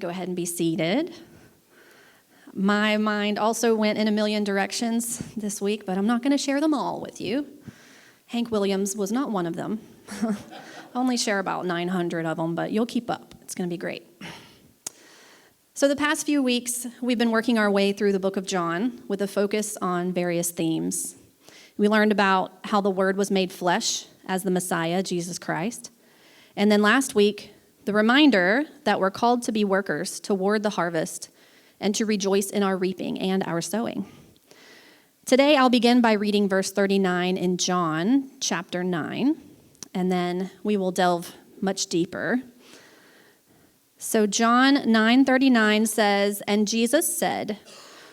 go ahead and be seated. My mind also went in a million directions this week, but I'm not going to share them all with you. Hank Williams was not one of them. I only share about 900 of them, but you'll keep up. It's going to be great. So the past few weeks, we've been working our way through the book of John with a focus on various themes. We learned about how the Word was made flesh as the Messiah, Jesus Christ. And then last week, the reminder that we're called to be workers toward the harvest and to rejoice in our reaping and our sowing. Today, I'll begin by reading verse 39 in John chapter 9, and then we will delve much deeper. So John 9:39 says, "And Jesus said,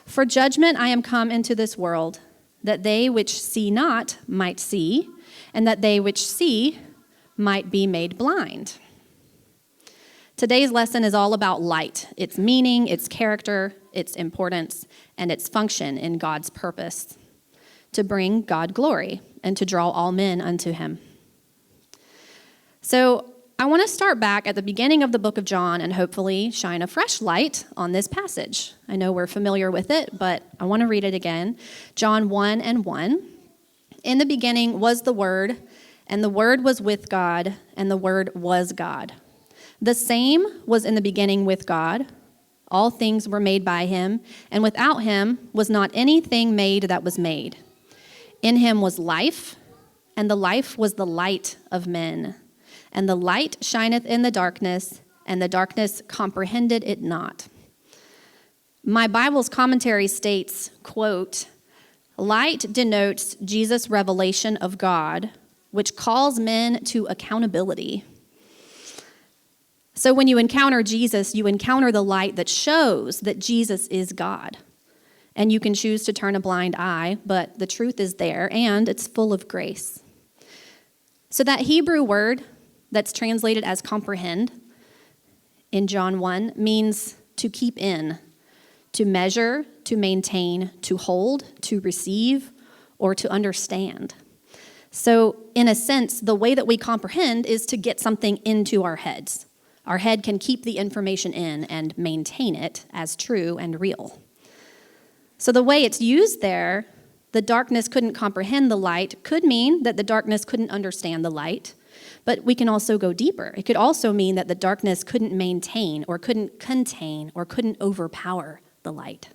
'For judgment I am come into this world, that they which see not might see, and that they which see might be made blind.'" Today's lesson is all about light, its meaning, its character, its importance, and its function in God's purpose, to bring God glory and to draw all men unto him. So I want to start back at the beginning of the book of John and hopefully shine a fresh light on this passage. I know we're familiar with it, but I want to read it again. John 1:1. "In the beginning was the Word, and the Word was with God, and the Word was God. The same was in the beginning with God. All things were made by him, and without him was not anything made that was made. In him was life, and the life was the light of men. And the light shineth in the darkness, and the darkness comprehended it not." My Bible's commentary states, quote, "Light denotes Jesus' revelation of God, which calls men to accountability." So when you encounter Jesus, you encounter the light that shows that Jesus is God. And you can choose to turn a blind eye, but the truth is there, and it's full of grace. So that Hebrew word that's translated as comprehend in John 1 means to keep in, to measure, to maintain, to hold, to receive, or to understand. So in a sense, the way that we comprehend is to get something into our heads. Our head can keep the information in and maintain it as true and real. So the way it's used there, the darkness couldn't comprehend the light, could mean that the darkness couldn't understand the light. But we can also go deeper. It could also mean that the darkness couldn't maintain or couldn't contain or couldn't overpower the light.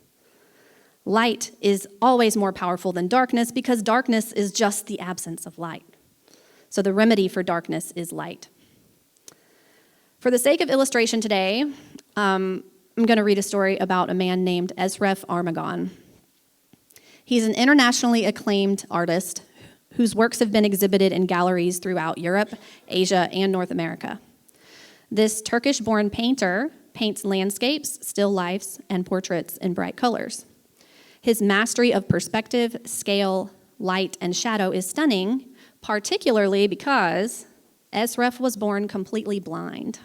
Light is always more powerful than darkness because darkness is just the absence of light. So the remedy for darkness is light. For the sake of illustration today, I'm going to read a story about a man named Esref Armagon. He's an internationally acclaimed artist whose works have been exhibited in galleries throughout Europe, Asia, and North America. This Turkish-born painter paints landscapes, still lifes, and portraits in bright colors. His mastery of perspective, scale, light, and shadow is stunning, particularly because Esref was born completely blind.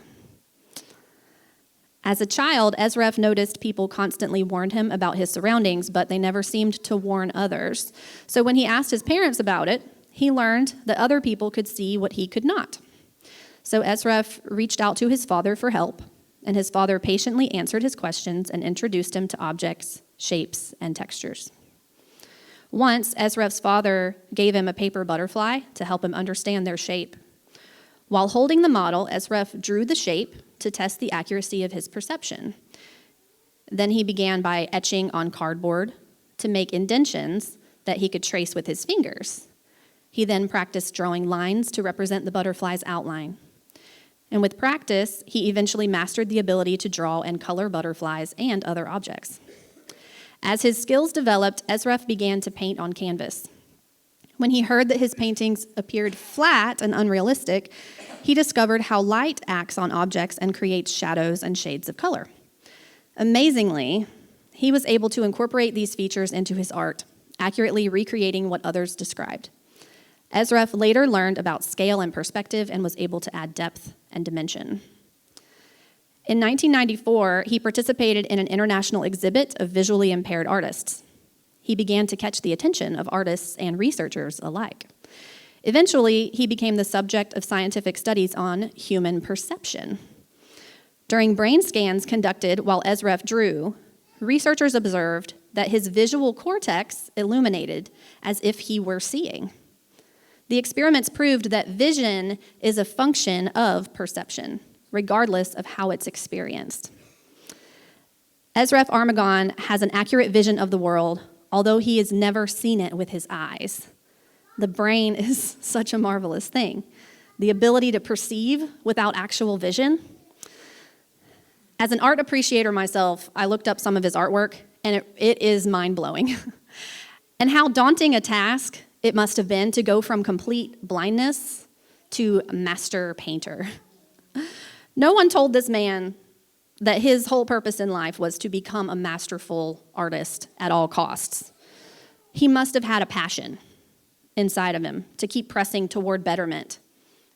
As a child, Esref noticed people constantly warned him about his surroundings, but they never seemed to warn others. So when he asked his parents about it, he learned that other people could see what he could not. So Esref reached out to his father for help, and his father patiently answered his questions and introduced him to objects, shapes, and textures. Once, Esref's father gave him a paper butterfly to help him understand their shape. While holding the model, Esref drew the shape to test the accuracy of his perception. Then he began by etching on cardboard to make indentions that he could trace with his fingers. He then practiced drawing lines to represent the butterfly's outline. And with practice, he eventually mastered the ability to draw and color butterflies and other objects. As his skills developed, Esref began to paint on canvas. When he heard that his paintings appeared flat and unrealistic, he discovered how light acts on objects and creates shadows and shades of color. Amazingly, he was able to incorporate these features into his art, accurately recreating what others described. Esref later learned about scale and perspective and was able to add depth and dimension. In 1994, he participated in an international exhibit of visually impaired artists. He began to catch the attention of artists and researchers alike. Eventually, he became the subject of scientific studies on human perception. During brain scans conducted while Ezref drew, researchers observed that his visual cortex illuminated as if he were seeing. The experiments proved that vision is a function of perception, regardless of how it's experienced. Ezref Armagon has an accurate vision of the world, although he has never seen it with his eyes. The brain is such a marvelous thing. The ability to perceive without actual vision. As an art appreciator myself, I looked up some of his artwork, and it is mind-blowing. And how daunting a task it must have been to go from complete blindness to master painter. No one told this man that his whole purpose in life was to become a masterful artist at all costs. He must have had a passion inside of him to keep pressing toward betterment.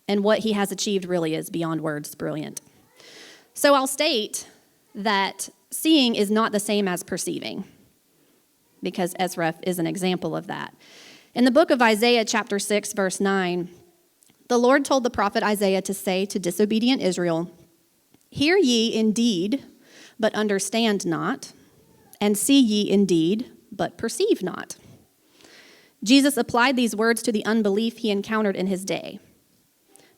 And what he has achieved really is beyond words brilliant. So I'll state that seeing is not the same as perceiving, because Ezref is an example of that. In the book of Isaiah, chapter 6, verse 9, the Lord told the prophet Isaiah to say to disobedient Israel, "Hear ye indeed, but understand not, and see ye indeed, but perceive not." Jesus applied these words to the unbelief he encountered in his day.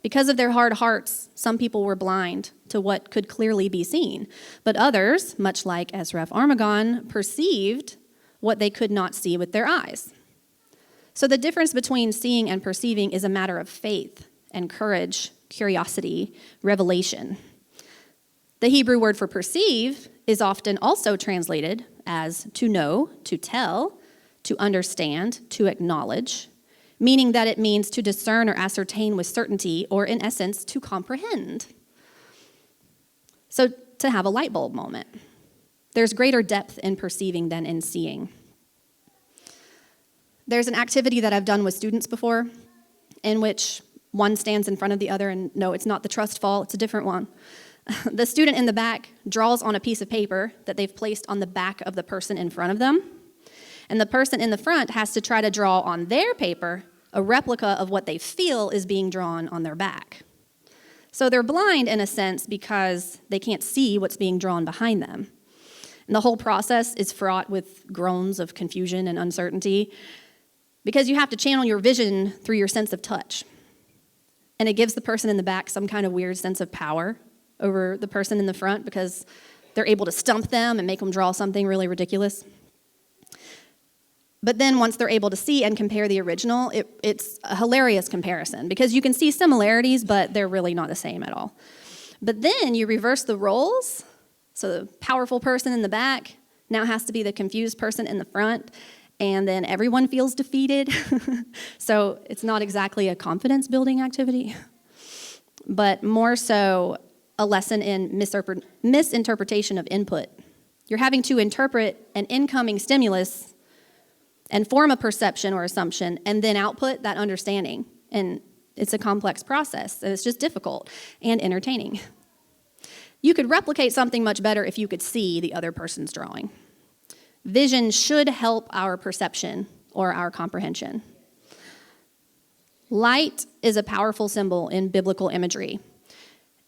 Because of their hard hearts, some people were blind to what could clearly be seen, but others, much like Ezref Armagon, perceived what they could not see with their eyes. So the difference between seeing and perceiving is a matter of faith and courage, curiosity, revelation. The Hebrew word for perceive is often also translated as to know, to tell, to understand, to acknowledge, meaning that it means to discern or ascertain with certainty, or in essence, to comprehend. So to have a light bulb moment. There's greater depth in perceiving than in seeing. There's an activity that I've done with students before in which one stands in front of the other, and no, it's not the trust fall, it's a different one. The student in the back draws on a piece of paper that they've placed on the back of the person in front of them, and the person in the front has to try to draw on their paper a replica of what they feel is being drawn on their back. So they're blind in a sense because they can't see what's being drawn behind them. And the whole process is fraught with groans of confusion and uncertainty, because you have to channel your vision through your sense of touch. And it gives the person in the back some kind of weird sense of power over the person in the front, because they're able to stump them and make them draw something really ridiculous. But then once they're able to see and compare the original, it's a hilarious comparison, because you can see similarities, but they're really not the same at all. But then you reverse the roles, so the powerful person in the back now has to be the confused person in the front, and then everyone feels defeated. So it's not exactly a confidence-building activity, but more so a lesson in misinterpretation of input. You're having to interpret an incoming stimulus and form a perception or assumption, and then output that understanding. And it's a complex process, and it's just difficult and entertaining. You could replicate something much better if you could see the other person's drawing. Vision should help our perception or our comprehension. Light is a powerful symbol in biblical imagery.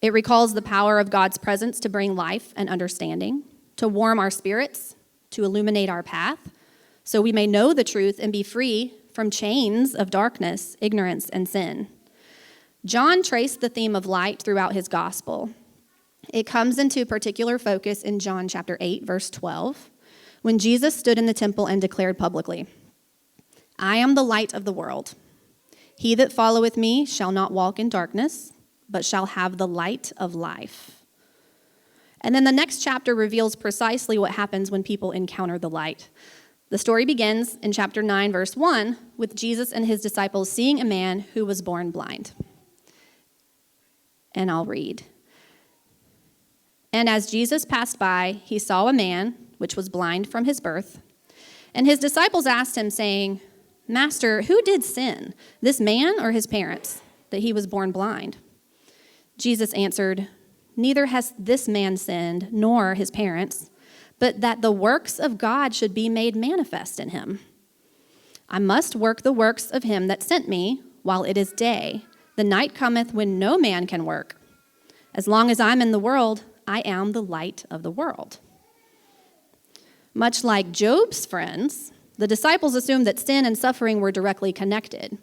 It recalls the power of God's presence to bring life and understanding, to warm our spirits, to illuminate our path, so we may know the truth and be free from chains of darkness, ignorance, and sin. John traced the theme of light throughout his gospel. It comes into particular focus in John chapter 8, verse 12, when Jesus stood in the temple and declared publicly, "I am the light of the world. He that followeth me shall not walk in darkness, but shall have the light of life." And then the next chapter reveals precisely what happens when people encounter the light. The story begins in chapter 9, verse 1, with Jesus and his disciples seeing a man who was born blind. And I'll read. "And as Jesus passed by, he saw a man which was blind from his birth. And his disciples asked him, saying, 'Master, who did sin, this man or his parents, that he was born blind?' Jesus answered, 'Neither has this man sinned, nor his parents, but that the works of God should be made manifest in him. I must work the works of him that sent me while it is day. The night cometh when no man can work. As long as I'm in the world, I am the light of the world. Much like Job's friends, the disciples assumed that sin and suffering were directly connected.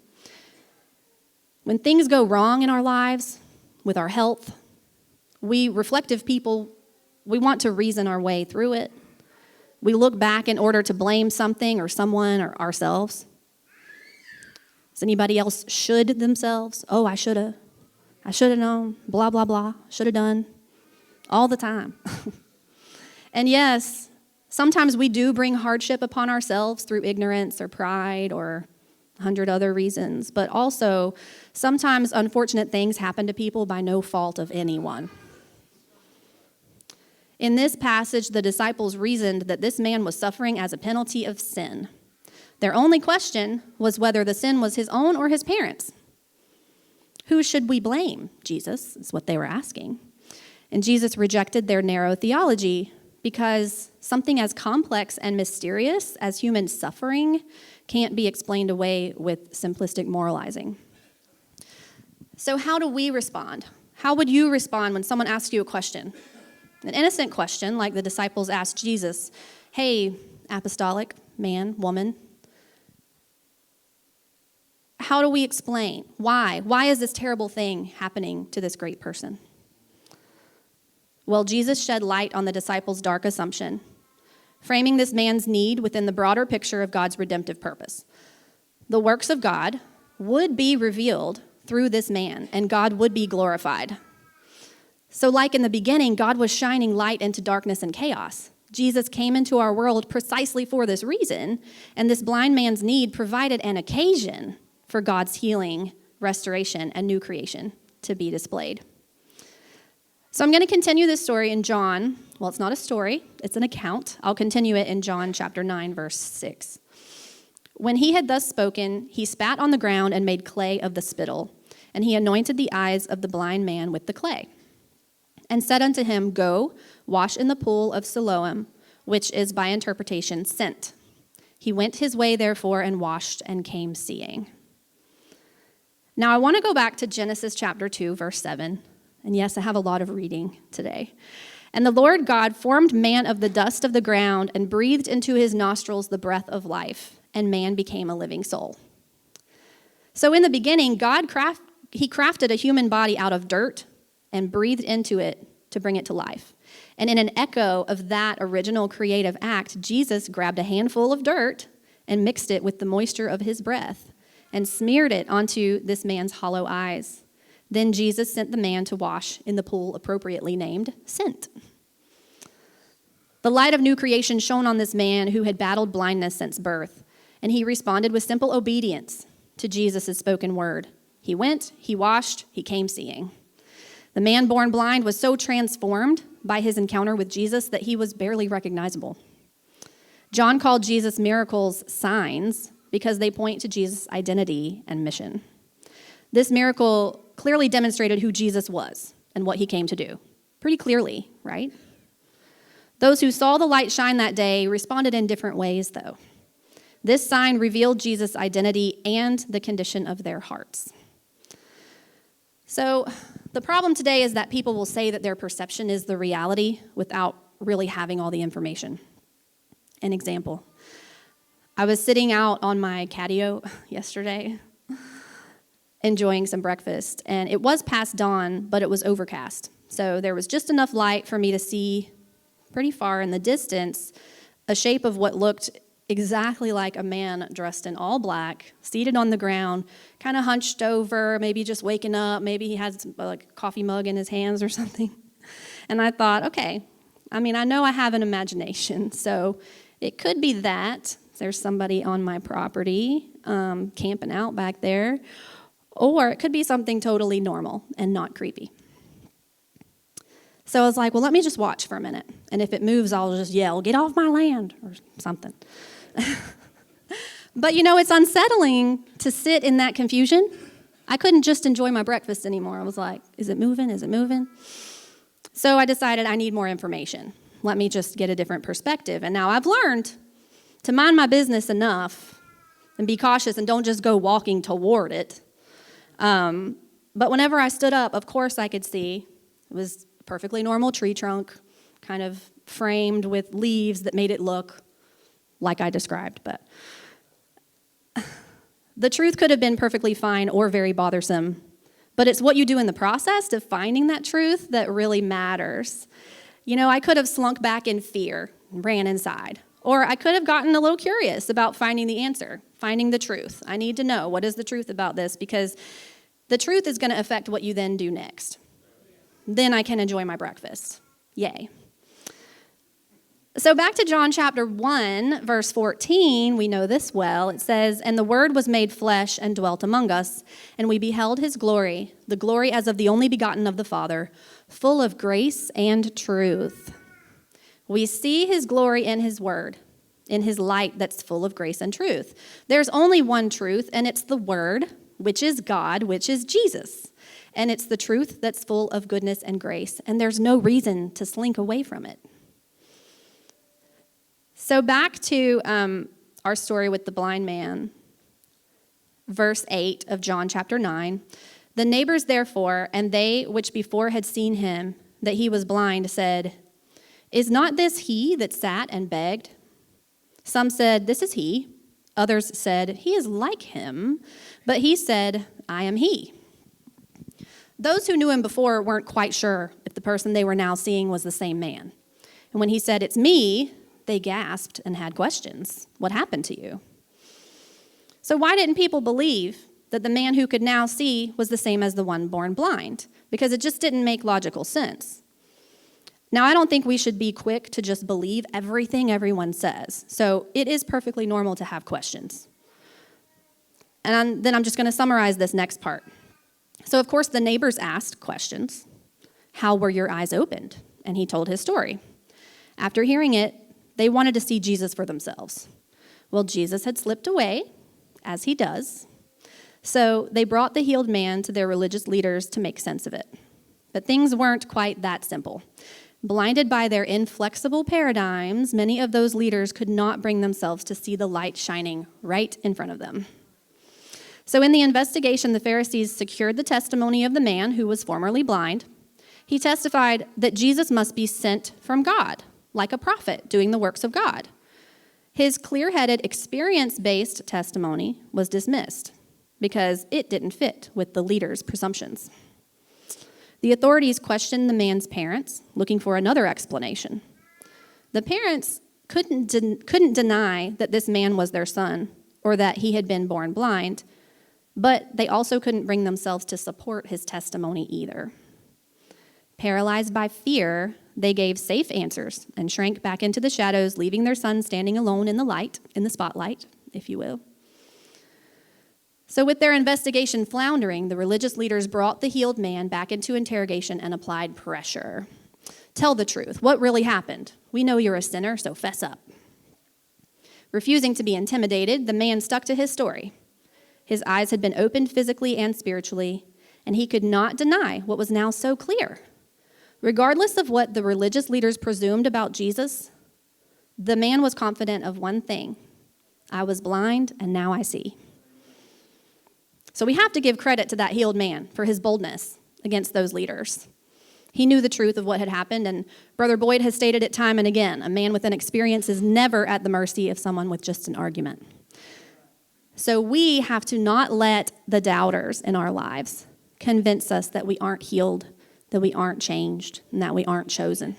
When things go wrong in our lives, with our health, we reflective people, we want to reason our way through it. We look back in order to blame something or someone or ourselves. Does anybody else should themselves? Oh, I should have known, blah, blah, blah, should have done, all the time. And yes, sometimes we do bring hardship upon ourselves through ignorance or pride or 100 other reasons, but also sometimes unfortunate things happen to people by no fault of anyone. In this passage, the disciples reasoned that this man was suffering as a penalty of sin. Their only question was whether the sin was his own or his parents'. Who should we blame, Jesus, is what they were asking. And Jesus rejected their narrow theology because something as complex and mysterious as human suffering can't be explained away with simplistic moralizing. So how do we respond? How would you respond when someone asks you a question? An innocent question, like the disciples asked Jesus, hey, apostolic man, woman, how do we explain? Why? Why is this terrible thing happening to this great person? Well, Jesus shed light on the disciples' dark assumption, framing this man's need within the broader picture of God's redemptive purpose. The works of God would be revealed through this man, and God would be glorified. So like in the beginning, God was shining light into darkness and chaos. Jesus came into our world precisely for this reason, and this blind man's need provided an occasion for God's healing, restoration, and new creation to be displayed. So I'm going to continue this story in John. Well, it's not a story, it's an account. I'll continue it in John chapter 9, verse 6. When he had thus spoken, he spat on the ground and made clay of the spittle, and he anointed the eyes of the blind man with the clay, and said unto him, Go, wash in the pool of Siloam, which is by interpretation sent. He went his way, therefore, and washed and came seeing. Now, I want to go back to Genesis chapter 2, verse 7. And yes, I have a lot of reading today. And the Lord God formed man of the dust of the ground and breathed into his nostrils the breath of life, and man became a living soul. So in the beginning, God crafted a human body out of dirt and breathed into it to bring it to life. And in an echo of that original creative act, Jesus grabbed a handful of dirt and mixed it with the moisture of his breath and smeared it onto this man's hollow eyes. Then Jesus sent the man to wash in the pool appropriately named Sent. The light of new creation shone on this man who had battled blindness since birth, and he responded with simple obedience to Jesus' spoken word. He went, he washed, he came seeing. The man born blind was so transformed by his encounter with Jesus that he was barely recognizable. John called Jesus' miracles signs because they point to Jesus' identity and mission. This miracle clearly demonstrated who Jesus was and what he came to do. Pretty clearly, right? Those who saw the light shine that day responded in different ways, though. This sign revealed Jesus' identity and the condition of their hearts. So the problem today is that people will say that their perception is the reality without really having all the information. An example. I was sitting out on my catio yesterday enjoying some breakfast, and it was past dawn, but it was overcast. So there was just enough light for me to see pretty far in the distance a shape of what looked exactly like a man dressed in all black, seated on the ground, kind of hunched over, maybe just waking up, maybe he has a coffee mug in his hands or something. And I thought, okay, I know I have an imagination, so it could be that there's somebody on my property camping out back there, or it could be something totally normal and not creepy. So I was like, well, let me just watch for a minute. And if it moves, I'll just yell, get off my land, or something. But it's unsettling to sit in that confusion. I couldn't just enjoy my breakfast anymore. I was like, is it moving? Is it moving? So I decided I need more information. Let me just get a different perspective. And now I've learned to mind my business enough and be cautious and don't just go walking toward it. But whenever I stood up, of course I could see it was perfectly normal tree trunk, kind of framed with leaves that made it look like I described. But the truth could have been perfectly fine or very bothersome. But it's what you do in the process of finding that truth that really matters. You know, I could have slunk back in fear and ran inside. Or I could have gotten a little curious about finding the answer, finding the truth. I need to know, what is the truth about this? Because the truth is going to affect what you then do next. Then I can enjoy my breakfast. Yay. So back to John chapter 1, verse 14, we know this well. It says, "And the Word was made flesh and dwelt among us, and we beheld his glory, the glory as of the only begotten of the Father, full of grace and truth." We see his glory in his Word, in his light that's full of grace and truth. There's only one truth, and it's the Word, which is God, which is Jesus. And it's the truth that's full of goodness and grace, and there's no reason to slink away from it. So back to our story with the blind man, verse 8 of John chapter 9. "The neighbors therefore, and they which before had seen him, that he was blind, said, 'Is not this he that sat and begged?' Some said, 'This is he.' Others said, 'He is like him.' But he said, 'I am he.'" Those who knew him before weren't quite sure if the person they were now seeing was the same man. And when he said, "It's me," they gasped and had questions. What happened to you? So why didn't people believe that the man who could now see was the same as the one born blind? Because it just didn't make logical sense. Now, I don't think we should be quick to just believe everything everyone says. So it is perfectly normal to have questions. And then I'm just going to summarize this next part. So, of course, the neighbors asked questions. "How were your eyes opened?" And he told his story. After hearing it, they wanted to see Jesus for themselves. Well, Jesus had slipped away, as he does. So they brought the healed man to their religious leaders to make sense of it. But things weren't quite that simple. Blinded by their inflexible paradigms, many of those leaders could not bring themselves to see the light shining right in front of them. So in the investigation, the Pharisees secured the testimony of the man who was formerly blind. He testified that Jesus must be sent from God, like a prophet doing the works of God. His clear-headed, experience-based testimony was dismissed because it didn't fit with the leaders' presumptions. The authorities questioned the man's parents, looking for another explanation. The parents couldn't deny that this man was their son or that he had been born blind, but they also couldn't bring themselves to support his testimony either. Paralyzed by fear, they gave safe answers and shrank back into the shadows, leaving their son standing alone in the light, in the spotlight, if you will. So with their investigation floundering, the religious leaders brought the healed man back into interrogation and applied pressure. "Tell the truth. What really happened? We know you're a sinner, so fess up." Refusing to be intimidated, the man stuck to his story. His eyes had been opened physically and spiritually, and he could not deny what was now so clear. Regardless of what the religious leaders presumed about Jesus, the man was confident of one thing: "I was blind, and now I see." So we have to give credit to that healed man for his boldness against those leaders. He knew the truth of what had happened, and Brother Boyette has stated it time and again: a man with an experience is never at the mercy of someone with just an argument. So we have to not let the doubters in our lives convince us that we aren't healed, that we aren't changed, and that we aren't chosen.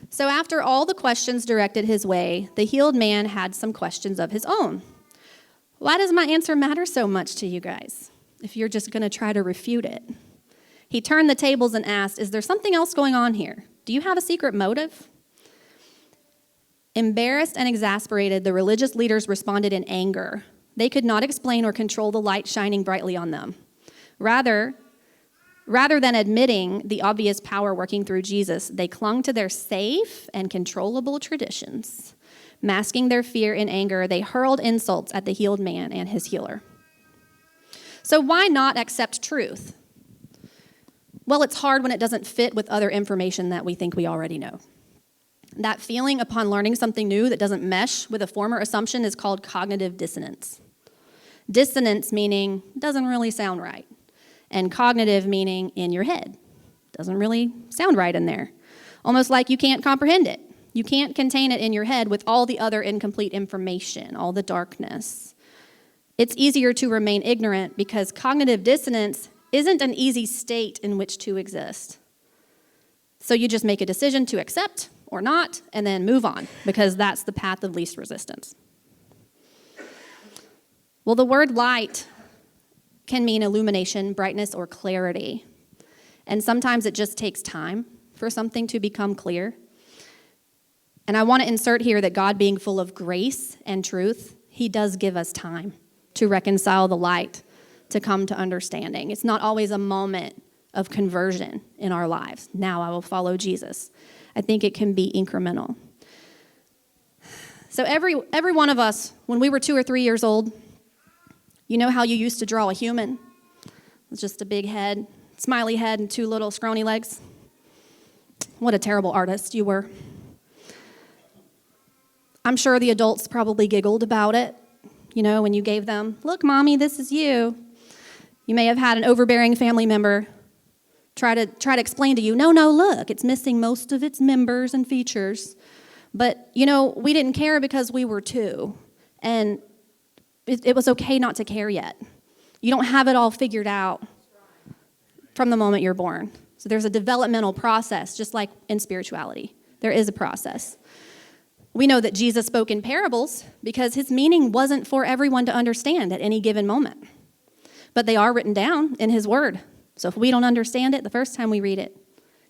So after all the questions directed his way, the healed man had some questions of his own. Why does my answer matter so much to you guys, if you're just going to try to refute it? He turned the tables and asked, "Is there something else going on here? Do you have a secret motive?" Embarrassed and exasperated, the religious leaders responded in anger. They could not explain or control the light shining brightly on them. Rather than admitting the obvious power working through Jesus, they clung to their safe and controllable traditions. Masking their fear in anger, they hurled insults at the healed man and his healer. So why not accept truth? Well, it's hard when it doesn't fit with other information that we think we already know. That feeling upon learning something new that doesn't mesh with a former assumption is called cognitive dissonance. Dissonance meaning doesn't really sound right. and cognitive meaning in your head. Doesn't really sound right in there. Almost like you can't comprehend it. You can't contain it in your head with all the other incomplete information, all the darkness. It's easier to remain ignorant because cognitive dissonance isn't an easy state in which to exist. So you just make a decision to accept or not, and then move on, because that's the path of least resistance. Well, the word light can mean illumination, brightness, or clarity. And sometimes it just takes time for something to become clear. And I want to insert here that God, being full of grace and truth, he does give us time to reconcile the light, to come to understanding. It's not always a moment of conversion in our lives. Now I will follow Jesus. I think it can be incremental. So every one of us, when we were 2 or 3 years old, you know how you used to draw a human? It's just a big head, smiley head, and 2 little scrawny legs. What a terrible artist you were. I'm sure the adults probably giggled about it, you know, when you gave them, "Look, Mommy, this is you." You may have had an overbearing family member try to explain to you, no, look, it's missing most of its members and features. But, you know, we didn't care because we were 2. And it was okay not to care yet. You don't have it all figured out from the moment you're born. So there's a developmental process, just like in spirituality. There is a process. We know that Jesus spoke in parables because his meaning wasn't for everyone to understand at any given moment. But they are written down in his word. So if we don't understand it the first time we read it,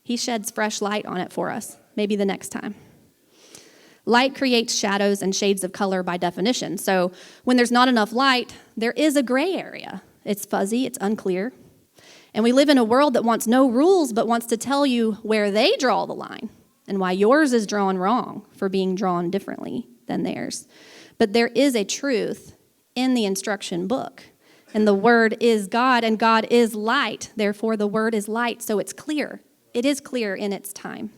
he sheds fresh light on it for us, maybe the next time. Light creates shadows and shades of color by definition. So when there's not enough light, there is a gray area. It's fuzzy, it's unclear. And we live in a world that wants no rules but wants to tell you where they draw the line and why yours is drawn wrong for being drawn differently than theirs. But there is a truth in the instruction book. And the word is God, and God is light. Therefore, the word is light, so it's clear. It is clear in its time.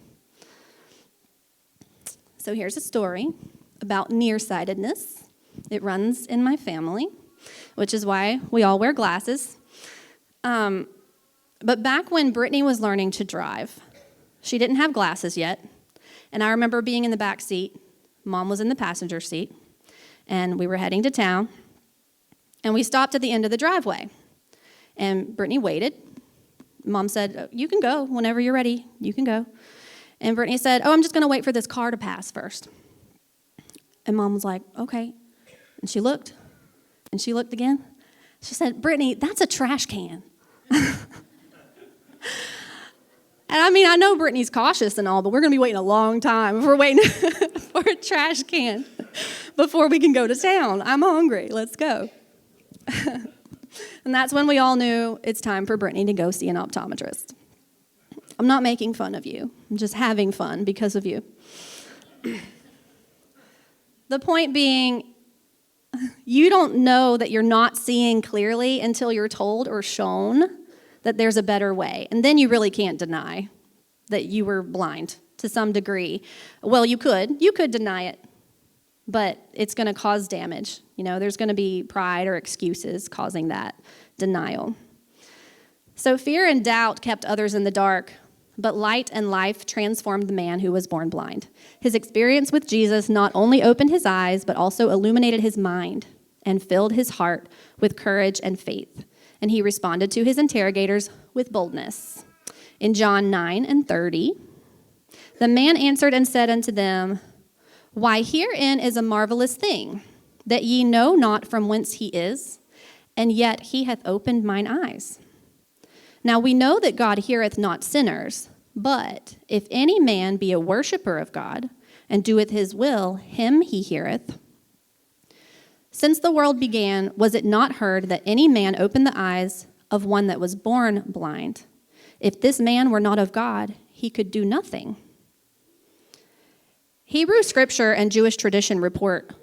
So here's a story about nearsightedness. It runs in my family, which is why we all wear glasses. But back when Brittany was learning to drive, she didn't have glasses yet. And I remember being in the back seat. Mom was in the passenger seat. And we were heading to town. And we stopped at the end of the driveway. And Brittany waited. Mom said, "You can go whenever you're ready. You can go." And Brittany said, "Oh, I'm just going to wait for this car to pass first." And Mom was like, "Okay." And she looked. And she looked again. She said, "Brittany, that's a trash can." And I mean, I know Brittany's cautious and all, but we're going to be waiting a long time if we're waiting for a trash can before we can go to town. I'm hungry. Let's go. And that's when we all knew it's time for Brittany to go see an optometrist. I'm not making fun of you. I'm just having fun because of you. The point being, you don't know that you're not seeing clearly until you're told or shown that there's a better way. And then you really can't deny that you were blind to some degree. Well, you could deny it, but it's going to cause damage. You know, there's going to be pride or excuses causing that denial. So fear and doubt kept others in the dark, but light and life transformed the man who was born blind. His experience with Jesus not only opened his eyes, but also illuminated his mind and filled his heart with courage and faith. And he responded to his interrogators with boldness. In John 9:30, the man answered and said unto them, "Why, herein is a marvelous thing, that ye know not from whence he is, and yet he hath opened mine eyes. Now we know that God heareth not sinners, but if any man be a worshipper of God, and doeth his will, him he heareth. Since the world began, was it not heard that any man opened the eyes of one that was born blind? If this man were not of God, he could do nothing." Hebrew scripture and Jewish tradition report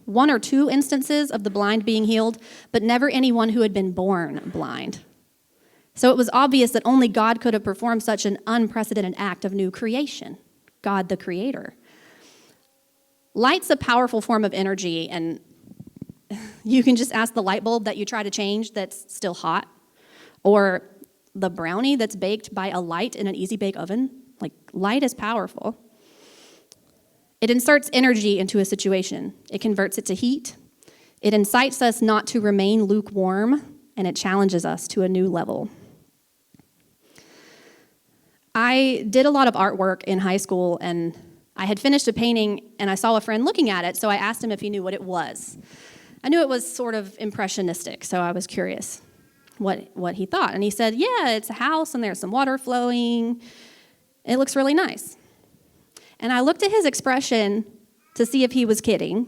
1 or 2 instances of the blind being healed, but never anyone who had been born blind. So it was obvious that only God could have performed such an unprecedented act of new creation, God the Creator. Light's a powerful form of energy, and you can just ask the light bulb that you try to change that's still hot, Or the brownie that's baked by a light in an easy bake oven. Like, light is powerful. It inserts energy into a situation. It converts it to heat. It incites us not to remain lukewarm, and it challenges us to a new level. I did a lot of artwork in high school, and I had finished a painting, and I saw a friend looking at it, so I asked him if he knew what it was. I knew it was sort of impressionistic, so I was curious what he thought. And he said, yeah, it's a house, and there's some water flowing. It looks really nice. And I looked at his expression to see if he was kidding,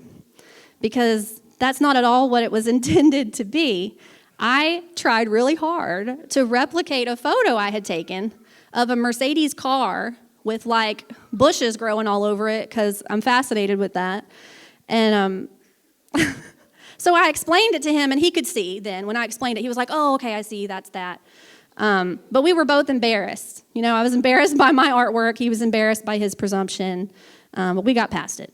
because that's not at all what it was intended to be. I tried really hard to replicate a photo I had taken of a Mercedes car with like bushes growing all over it, because I'm fascinated with that. And so I explained it to him, and he could see then. When I explained it, he was like, oh, okay, I see, that's that. But we were both embarrassed. You know, I was embarrassed by my artwork. He was embarrassed by his presumption. But we got past it.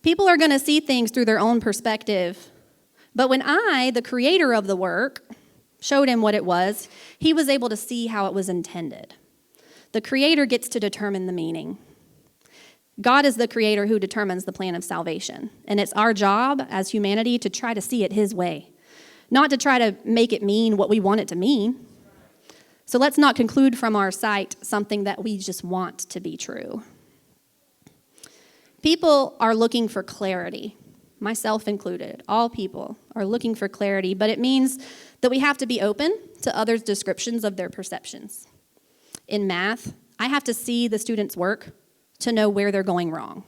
People are going to see things through their own perspective. But when I, the creator of the work, showed him what it was, he was able to see how it was intended. The creator gets to determine the meaning. God is the creator who determines the plan of salvation. And it's our job as humanity to try to see it his way, not to try to make it mean what we want it to mean. So let's not conclude from our sight something that we just want to be true. People are looking for clarity, myself included. All people are looking for clarity, but it means that we have to be open to others' descriptions of their perceptions. In math, I have to see the students' work to know where they're going wrong.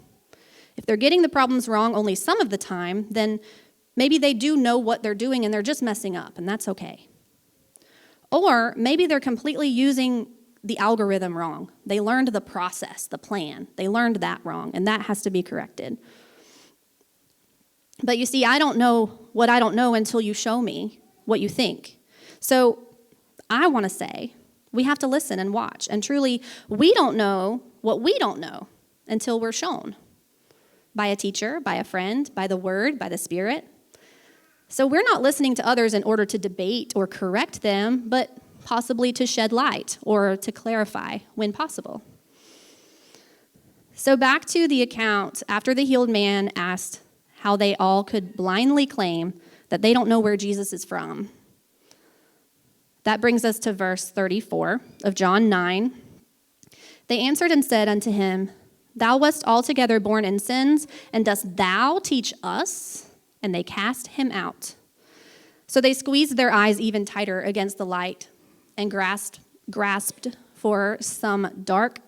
If they're getting the problems wrong only some of the time, then maybe they do know what they're doing and they're just messing up, and that's okay. Or maybe they're completely using the algorithm wrong. They learned the process, the plan. They learned that wrong, and that has to be corrected. But you see, I don't know what I don't know until you show me what you think. So I want to say we have to listen and watch. And truly, we don't know what we don't know until we're shown by a teacher, by a friend, by the Word, by the Spirit. So we're not listening to others in order to debate or correct them, but possibly to shed light or to clarify when possible. So back to the account after the healed man asked how they all could blindly claim that they don't know where Jesus is from. That brings us to verse 34 of John 9. They answered and said unto him, Thou wast altogether born in sins, and dost thou teach us? And they cast him out. So they squeezed their eyes even tighter against the light and grasped for some dark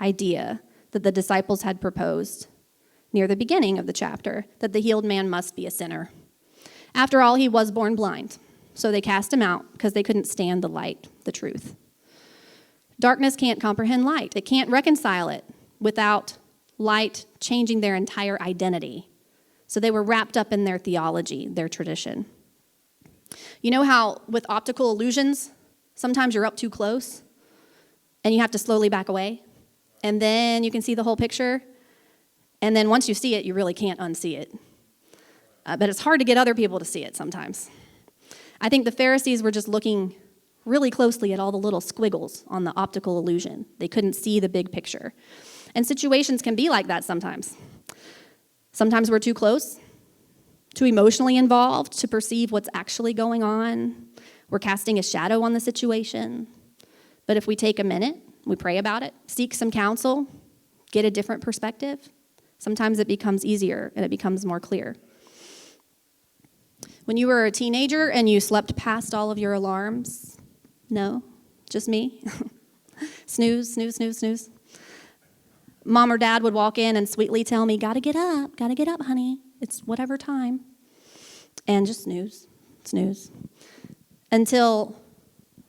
idea that the disciples had proposed near the beginning of the chapter, that the healed man must be a sinner. After all, he was born blind. So they cast him out because they couldn't stand the light, the truth. Darkness can't comprehend light. It can't reconcile it without light changing their entire identity. So they were wrapped up in their theology, their tradition. You know how with optical illusions, sometimes you're up too close and you have to slowly back away, and then you can see the whole picture, and then once you see it, you really can't unsee it. But it's hard to get other people to see it sometimes. I think the Pharisees were just looking really closely at all the little squiggles on the optical illusion. They couldn't see the big picture. And situations can be like that sometimes. Sometimes we're too close, too emotionally involved to perceive what's actually going on. We're casting a shadow on the situation. But if we take a minute, we pray about it, seek some counsel, get a different perspective, sometimes it becomes easier and it becomes more clear. When you were a teenager and you slept past all of your alarms, no, just me. Snooze, snooze, snooze, snooze. Mom or dad would walk in and sweetly tell me, gotta get up, honey. It's whatever time. And just snooze, snooze. Until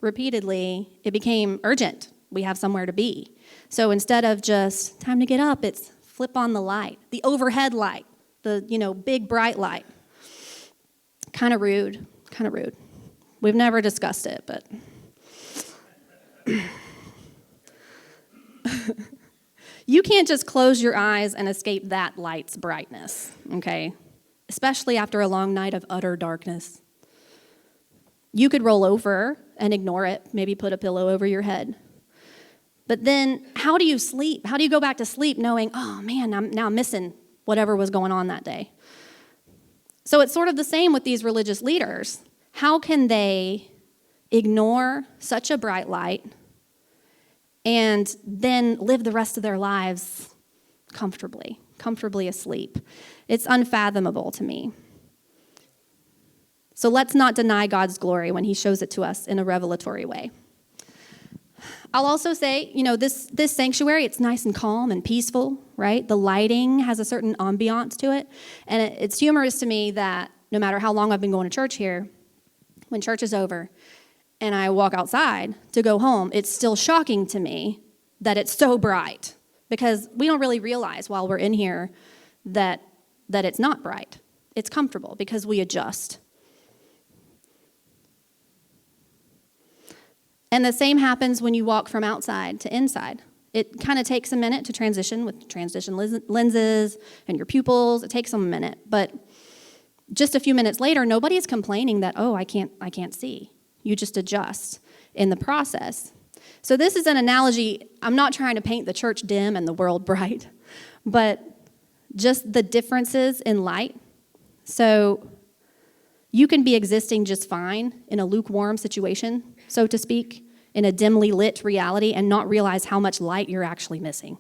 repeatedly it became urgent. We have somewhere to be. So instead of just time to get up, it's flip on the light, the overhead light, the big bright light. Kind of rude. We've never discussed it, but you can't just close your eyes and escape that light's brightness, okay? Especially after a long night of utter darkness. You could roll over and ignore it, maybe put a pillow over your head. But then how do you sleep? How do you go back to sleep knowing, oh man, I'm now missing whatever was going on that day? So it's sort of the same with these religious leaders. How can they ignore such a bright light and then live the rest of their lives comfortably asleep? It's unfathomable to me. So let's not deny God's glory when he shows it to us in a revelatory way. I'll also say, this sanctuary, it's nice and calm and peaceful, right? The lighting has a certain ambiance to it. And it's humorous to me that no matter how long I've been going to church here, when church is over and I walk outside to go home, it's still shocking to me that it's so bright, because we don't really realize while we're in here that it's not bright. It's comfortable because we adjust. And the same happens when you walk from outside to inside. It kind of takes a minute to transition with transition lenses and your pupils. It takes them a minute. But just a few minutes later, nobody's complaining that, oh, I can't see. You just adjust in the process. So this is an analogy. I'm not trying to paint the church dim and the world bright, but just the differences in light. So you can be existing just fine in a lukewarm situation, so to speak, in a dimly lit reality, and not realize how much light you're actually missing.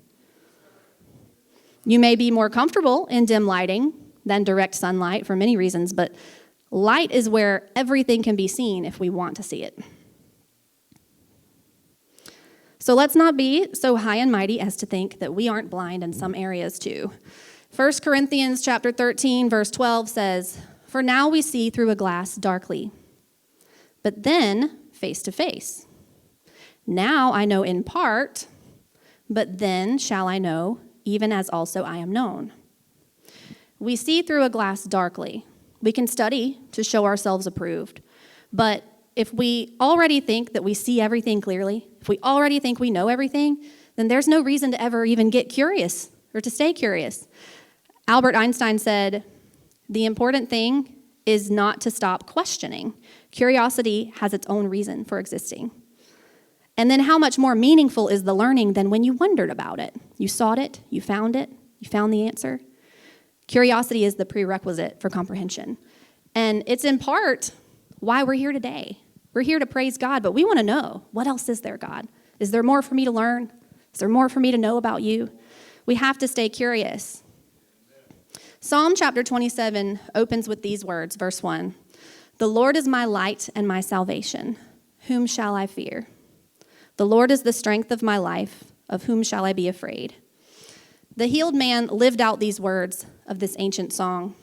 You may be more comfortable in dim lighting than direct sunlight for many reasons, but light is where everything can be seen if we want to see it. So let's not be so high and mighty as to think that we aren't blind in some areas too. 1 Corinthians chapter 13, verse 12 says, "For now we see through a glass darkly, but then face to face. Now I know in part, but then shall I know, even as also I am known." We see through a glass darkly. We can study to show ourselves approved. But if we already think that we see everything clearly, if we already think we know everything, then there's no reason to ever even get curious or to stay curious. Albert Einstein said, "The important thing is not to stop questioning. Curiosity has its own reason for existing." And then how much more meaningful is the learning than when you wondered about it? You sought it, you found the answer. Curiosity is the prerequisite for comprehension. And it's in part why we're here today. We're here to praise God, but we want to know, what else is there, God? Is there more for me to learn? Is there more for me to know about you? We have to stay curious. Psalm chapter 27 opens with these words, verse 1. "The Lord is my light and my salvation. Whom shall I fear? The Lord is the strength of my life. Of whom shall I be afraid?" The healed man lived out these words of this ancient song.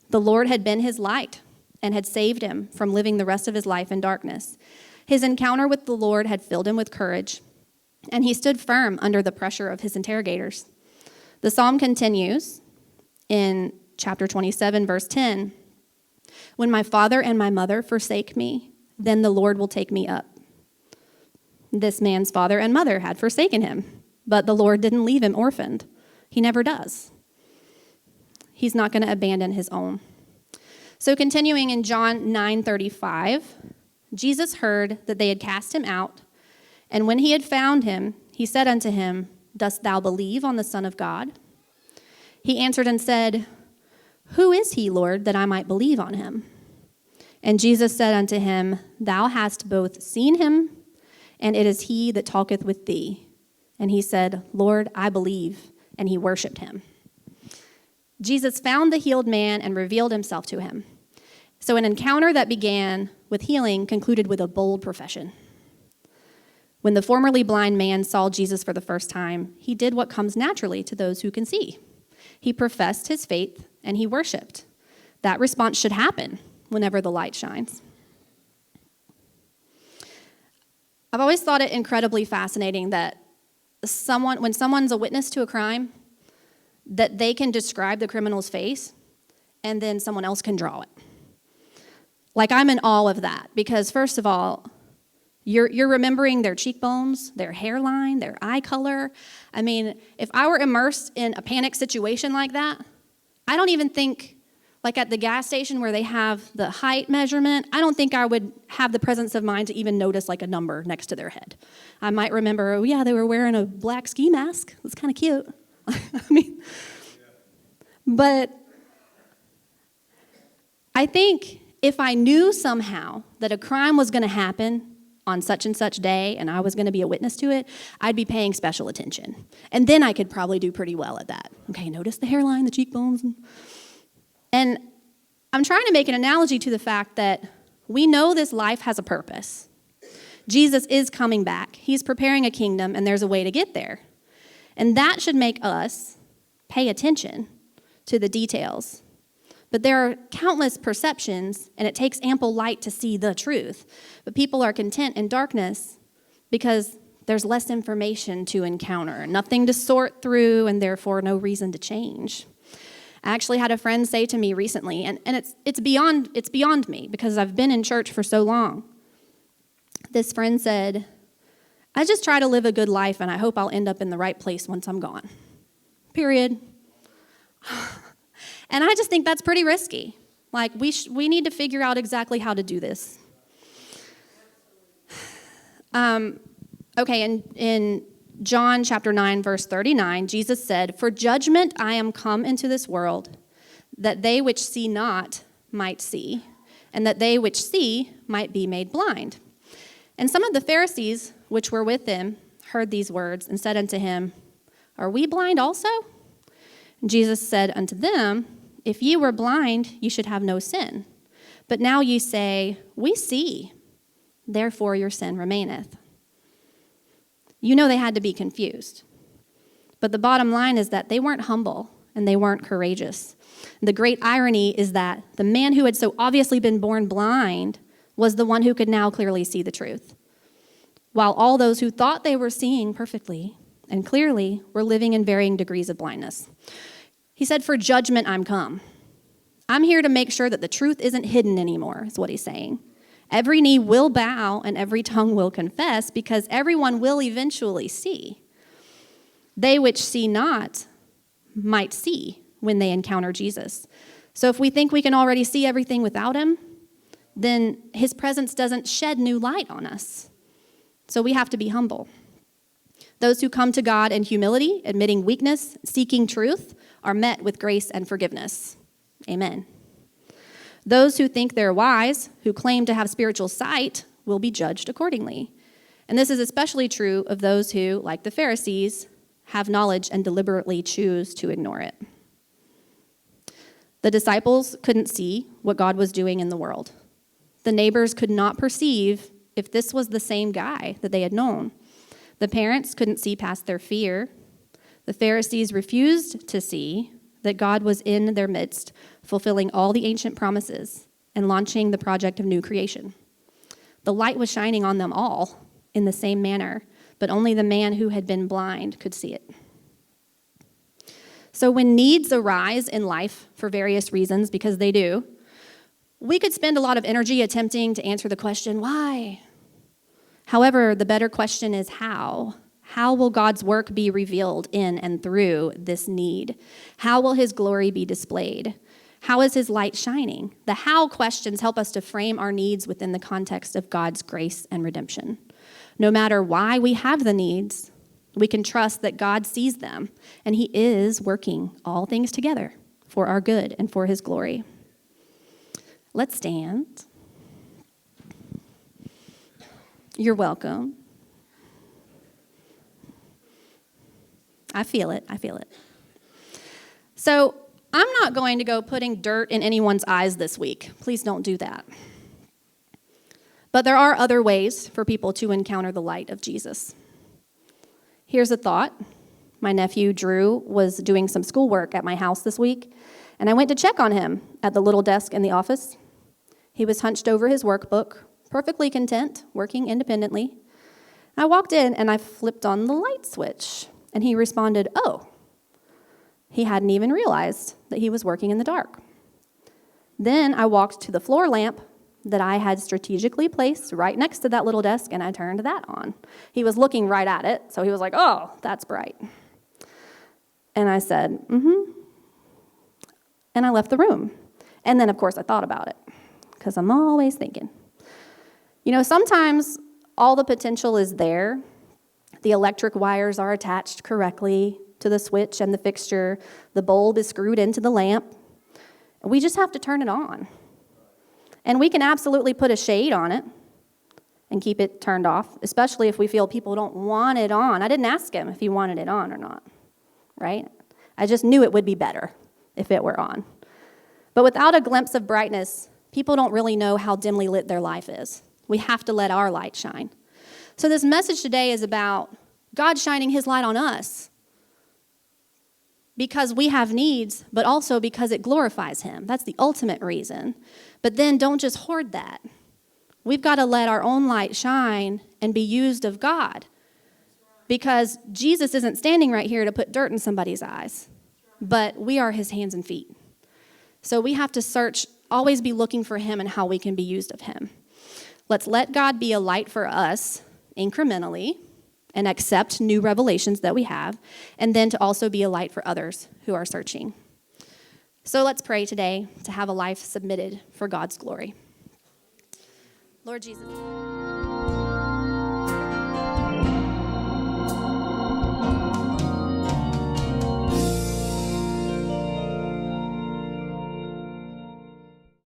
The Lord had been his light and had saved him from living the rest of his life in darkness. His encounter with the Lord had filled him with courage, and he stood firm under the pressure of his interrogators. The psalm continues in chapter 27, verse 10. "When my father and my mother forsake me, then the Lord will take me up." This man's father and mother had forsaken him, but the Lord didn't leave him orphaned. He never does. He's not going to abandon his own. So continuing in John 9:35, Jesus heard that they had cast him out, and when he had found him, he said unto him, "Dost thou believe on the Son of God?" He answered and said, "Who is he, Lord, that I might believe on him?" And Jesus said unto him, "Thou hast both seen him, and it is he that talketh with thee." And he said, "Lord, I believe." And he worshiped him. Jesus found the healed man and revealed himself to him. So an encounter that began with healing concluded with a bold profession. When the formerly blind man saw Jesus for the first time, he did what comes naturally to those who can see. He professed his faith and he worshiped. That response should happen whenever the light shines. I've always thought it incredibly fascinating that when someone's a witness to a crime, that they can describe the criminal's face and then someone else can draw it. Like, I'm in awe of that because, first of all, you're remembering their cheekbones, their hairline, their eye color. I mean, if I were immersed in a panic situation like that, I don't even think Like at the gas station where they have the height measurement, I don't think I would have the presence of mind to even notice like a number next to their head. I might remember, oh yeah, they were wearing a black ski mask. It's kind of cute. I mean, but I think if I knew somehow that a crime was going to happen on such and such day and I was going to be a witness to it, I'd be paying special attention. And then I could probably do pretty well at that. Okay, notice the hairline, the cheekbones. And I'm trying to make an analogy to the fact that we know this life has a purpose. Jesus is coming back. He's preparing a kingdom, and there's a way to get there. And that should make us pay attention to the details. But there are countless perceptions, and it takes ample light to see the truth. But people are content in darkness because there's less information to encounter, nothing to sort through, and therefore no reason to change. I actually had a friend say to me recently, and it's beyond me because I've been in church for so long. This friend said, I just try to live a good life, and I hope I'll end up in the right place once I'm gone. Period. And I just think that's pretty risky. Like, we need to figure out exactly how to do this. Okay, in John chapter 9, verse 39, Jesus said, For judgment I am come into this world, that they which see not might see, and that they which see might be made blind. And some of the Pharisees which were with him heard these words, and said unto him, Are we blind also? And Jesus said unto them, If ye were blind, ye should have no sin. But now ye say, We see, therefore your sin remaineth. You know they had to be confused. But the bottom line is that they weren't humble and they weren't courageous. The great irony is that the man who had so obviously been born blind was the one who could now clearly see the truth, while all those who thought they were seeing perfectly and clearly were living in varying degrees of blindness. He said, For judgment I'm come. I'm here to make sure that the truth isn't hidden anymore, is what he's saying. Every knee will bow and every tongue will confess, because everyone will eventually see. They which see not might see when they encounter Jesus. So if we think we can already see everything without him, then his presence doesn't shed new light on us. So we have to be humble. Those who come to God in humility, admitting weakness, seeking truth, are met with grace and forgiveness. Amen. Those who think they're wise, who claim to have spiritual sight, will be judged accordingly. And this is especially true of those who, like the Pharisees, have knowledge and deliberately choose to ignore it. The disciples couldn't see what God was doing in the world. The neighbors could not perceive if this was the same guy that they had known. The parents couldn't see past their fear. The Pharisees refused to see that God was in their midst, fulfilling all the ancient promises and launching the project of new creation. The light was shining on them all in the same manner, but only the man who had been blind could see it. So when needs arise in life for various reasons, because they do, we could spend a lot of energy attempting to answer the question, why? However, the better question is how. How will God's work be revealed in and through this need? How will his glory be displayed? How is his light shining? The how questions help us to frame our needs within the context of God's grace and redemption. No matter why we have the needs, we can trust that God sees them, and he is working all things together for our good and for his glory. Let's stand. You're welcome. I feel it. So I'm not going to go putting dirt in anyone's eyes this week. Please don't do that. But there are other ways for people to encounter the light of Jesus. Here's a thought. My nephew, Drew, was doing some schoolwork at my house this week, and I went to check on him at the little desk in the office. He was hunched over his workbook, perfectly content, working independently. I walked in, and I flipped on the light switch. And he responded, oh, he hadn't even realized that he was working in the dark. Then I walked to the floor lamp that I had strategically placed right next to that little desk, and I turned that on. He was looking right at it, so he was like, oh, that's bright. And I said, And I left the room. And then, of course, I thought about it because I'm always thinking. You know, sometimes all the potential is there. The electric wires are attached correctly to the switch and the fixture. The bulb is screwed into the lamp. We just have to turn it on. And we can absolutely put a shade on it and keep it turned off, especially if we feel people don't want it on. I didn't ask him if he wanted it on or not, right? I just knew it would be better if it were on. But without a glimpse of brightness, people don't really know how dimly lit their life is. We have to let our light shine. So this message today is about God shining his light on us because we have needs, but also because it glorifies him. That's the ultimate reason. But then don't just hoard that. We've got to let our own light shine and be used of God, because Jesus isn't standing right here to put dirt in somebody's eyes, but we are his hands and feet. So we have to search, always be looking for him and how we can be used of him. Let's let God be a light for us incrementally and accept new revelations that we have, and then to also be a light for others who are searching. So let's pray today to have a life submitted for God's glory. Lord Jesus.